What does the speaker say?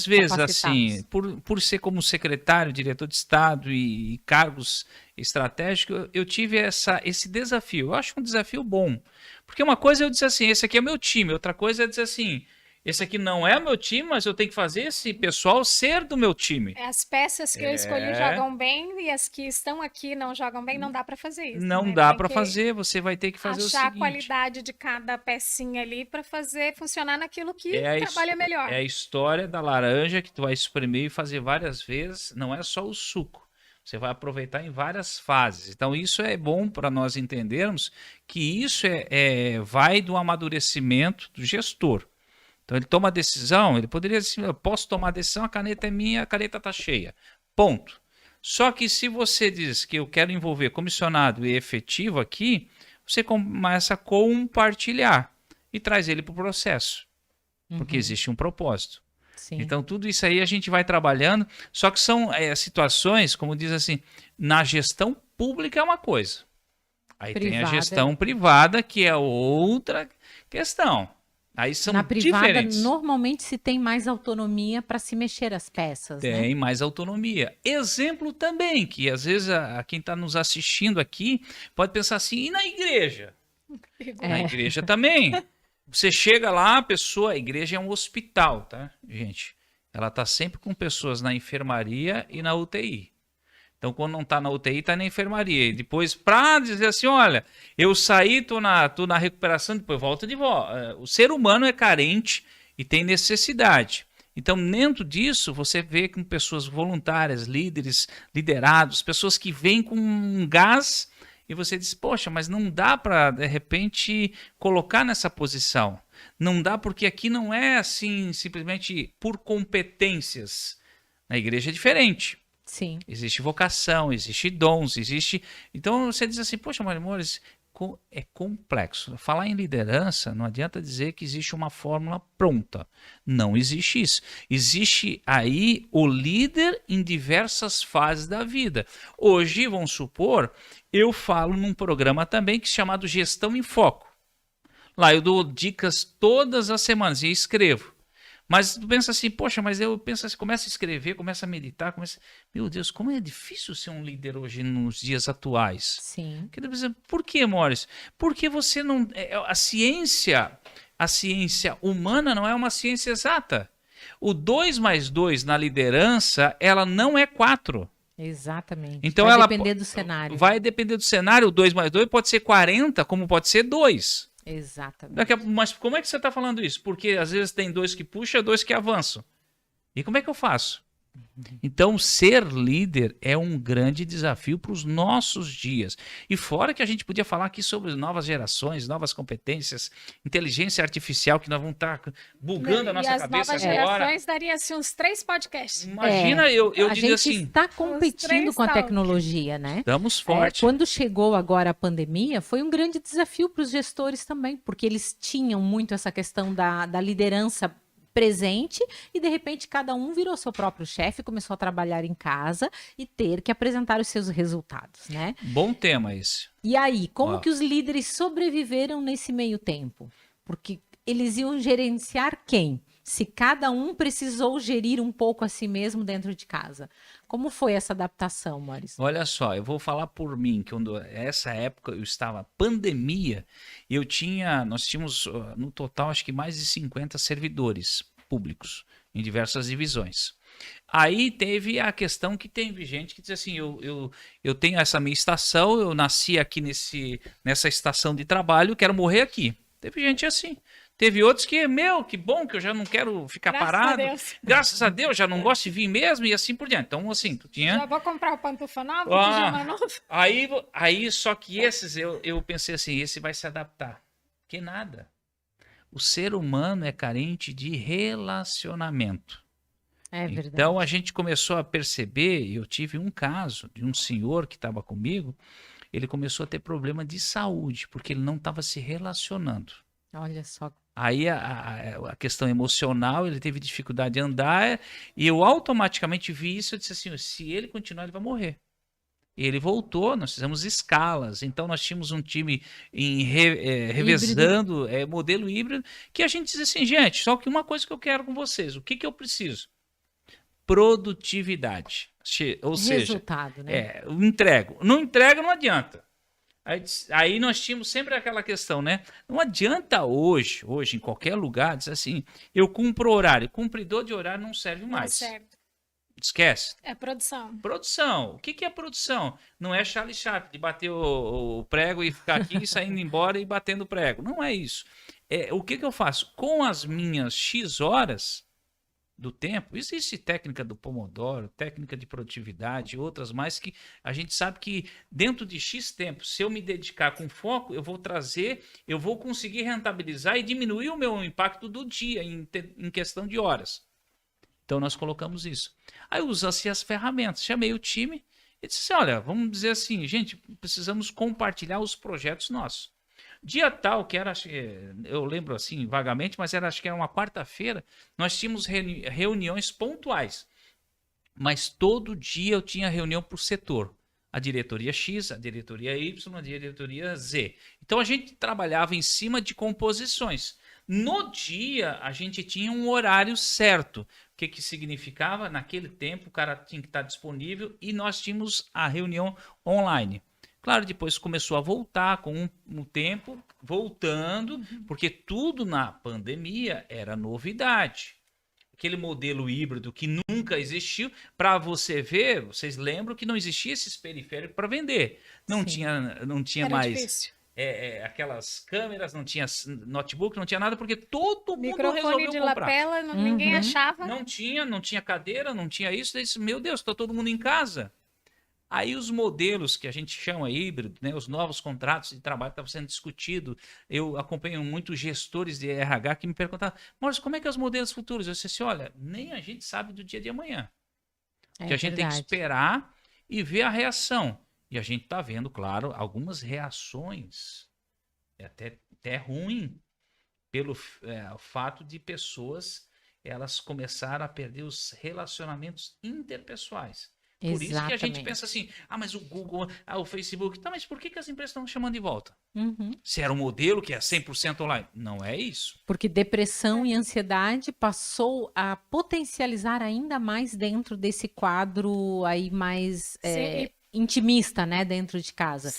várias vezes assim, capacitá-los. por ser como secretário, diretor de Estado e cargos estratégicos, eu tive esse desafio. Eu acho um desafio bom. Porque uma coisa é eu dizer assim, esse aqui é meu time, outra coisa é dizer assim, esse aqui não é o meu time, mas eu tenho que fazer esse pessoal ser do meu time. As peças que eu escolhi É, jogam bem e as que estão aqui não jogam bem, não dá para fazer isso, não né? dá Tem para que fazer, você vai ter que fazer o achar a seguinte. qualidade de cada pecinha ali para fazer funcionar naquilo que É a, his- trabalha melhor. é a história da laranja que tu vai espremer e fazer várias vezes, não é só o suco. Você vai aproveitar em várias fases. Então, isso é bom para nós entendermos que isso vai do amadurecimento do gestor. Então, ele toma a decisão, ele poderia dizer assim, eu posso tomar a decisão, a caneta é minha, a caneta está cheia. Ponto. Só que se você diz que eu quero envolver comissionado e efetivo aqui, você começa a compartilhar e traz ele para o processo, porque existe um propósito. Sim. Então, tudo isso aí a gente vai trabalhando, só que são situações, como diz assim, na gestão pública é uma coisa. Aí tem a Privada. gestão privada, que é outra questão. Aí são Na privada, diferentes. normalmente se tem mais autonomia para se mexer as peças, né? Tem mais autonomia. Exemplo também, que às vezes quem está nos assistindo aqui pode pensar assim, e na igreja? Na igreja também. Você chega lá, a igreja é um hospital, tá, gente? Ela tá sempre com pessoas na enfermaria e na UTI. Então, quando não tá na UTI, tá na enfermaria. E depois, para dizer assim, olha, eu saí, tô na recuperação, depois volta de volta. O ser humano é carente e tem necessidade. Então, dentro disso, você vê com pessoas voluntárias, líderes, liderados, pessoas que vêm com um gás e você diz, poxa, mas não dá para, de repente, colocar nessa posição. Não dá porque aqui não é assim, simplesmente por competências. Na igreja é diferente. Sim. Existe vocação, existe dons, existe... Então você diz assim, poxa, Mário Mores, é complexo. Falar em liderança, não adianta dizer que existe uma fórmula pronta. Não existe isso. Existe aí o líder em diversas fases da vida. Hoje, vamos supor, eu falo num programa também que é chamado Gestão em Foco. Lá eu dou dicas todas as semanas e escrevo. Mas tu pensa assim, poxa, mas eu penso assim, começa a escrever, começa a meditar, meu Deus, como é difícil ser um líder hoje nos dias atuais. Sim. Por que, Maurício? Porque você não... A ciência humana não é uma ciência exata. O 2 mais 2 na liderança, ela não é 4. Exatamente. Então vai depender do cenário. Vai depender do cenário, o 2 mais 2 pode ser 40, como pode ser 2. Exatamente. Mas como é que você está falando isso? Porque às vezes tem 2 que puxam, 2 que avançam. E como é que eu faço? Então, ser líder é um grande desafio para os nossos dias. E fora que a gente podia falar aqui sobre novas gerações, novas competências, inteligência artificial, que nós vamos estar bugando a nossa cabeça agora. E as novas gerações daria-se uns 3 podcasts. Imagina eu dizer assim... A gente está competindo com a tecnologia, né? Estamos fortes. Quando chegou agora a pandemia, foi um grande desafio para os gestores também, porque eles tinham muito essa questão da liderança presente e de repente cada um virou seu próprio chefe, começou a trabalhar em casa e ter que apresentar os seus resultados, né? Bom tema esse. E aí, como que os líderes sobreviveram nesse meio tempo? Porque eles iam gerenciar quem? Se cada um precisou gerir um pouco a si mesmo dentro de casa. Como foi essa adaptação, Maurício? Olha só, eu vou falar por mim, que essa época eu estava pandemia, nós tínhamos no total acho que mais de 50 servidores públicos em diversas divisões. Aí teve a questão que teve gente que diz assim, eu tenho essa minha estação, eu nasci aqui nessa estação de trabalho, quero morrer aqui. Teve gente assim. Teve outros que, que bom, que eu já não quero ficar parado. Graças a Deus, já não gosto de vir mesmo e assim por diante. Então, assim, tu tinha... Já vou comprar o pantufa novo, o pijama novo. Aí, só que esses, eu pensei assim, esse vai se adaptar. Que nada. O ser humano é carente de relacionamento. É verdade. Então, a gente começou a perceber, eu tive um caso de um senhor que estava comigo, ele começou a ter problema de saúde, porque ele não estava se relacionando. Olha só. Aí a questão emocional, ele teve dificuldade de andar, e eu automaticamente vi isso, eu disse assim, se ele continuar, ele vai morrer. E ele voltou, nós fizemos escalas, então nós tínhamos um time revezando, modelo híbrido, que a gente diz assim, gente, só que uma coisa que eu quero com vocês, o que eu preciso? produtividade. Ou seja, Resultado, né? eu entrego. Não entrego, não adianta. Aí nós tínhamos sempre aquela questão, né? Não adianta hoje, em qualquer lugar, dizer assim, eu cumpro horário. Cumpridor de horário não serve mais. Certo. Esquece. É produção. Produção. O que é produção? Não é Charlie Chaplin de bater o prego e ficar aqui saindo embora e batendo o prego. Não é isso. O que eu faço? Com as minhas X horas do tempo, existe técnica do Pomodoro, técnica de produtividade, outras mais que a gente sabe que dentro de X tempo, se eu me dedicar com foco, eu vou conseguir rentabilizar e diminuir o meu impacto do dia em questão de horas. Então nós colocamos isso. Aí usa-se as ferramentas, chamei o time e disse assim, olha, vamos dizer assim, gente, precisamos compartilhar os projetos nossos. Dia tal, que era, eu lembro assim vagamente, mas acho que era uma quarta-feira, nós tínhamos reuniões pontuais. Mas todo dia eu tinha reunião por setor. A diretoria X, a diretoria Y, a diretoria Z. Então a gente trabalhava em cima de composições. No dia, a gente tinha um horário certo. O que significava? Naquele tempo, o cara tinha que estar disponível e nós tínhamos a reunião online. Claro, depois começou a voltar com um tempo, voltando, porque tudo na pandemia era novidade. Aquele modelo híbrido que nunca existiu, para você ver, vocês lembram que não existia esses periféricos para vender. Não tinha Era mais difícil. aquelas câmeras, não tinha notebook, não tinha nada, porque todo mundo Microfone resolveu de comprar. lapela, ninguém achava. Não tinha cadeira, não tinha isso. Daí, meu Deus, está todo mundo em casa. Aí os modelos que a gente chama híbrido, né, os novos contratos de trabalho estavam sendo discutidos. Eu acompanho muitos gestores de RH que me perguntavam, Maurício, como é que é os modelos futuros? Eu disse assim, olha, nem a gente sabe do dia de amanhã. Que a gente tem que esperar e ver a reação. E a gente está vendo, claro, algumas reações, até ruim, pelo fato de pessoas elas começaram a perder os relacionamentos interpessoais. Por isso que a gente pensa assim, mas o Google, o Facebook, tá, mas por que as empresas estão chamando de volta? Se era um modelo que é 100% online. Não é isso. Porque depressão e ansiedade passou a potencializar ainda mais dentro desse quadro aí mais intimista, né, dentro de casa.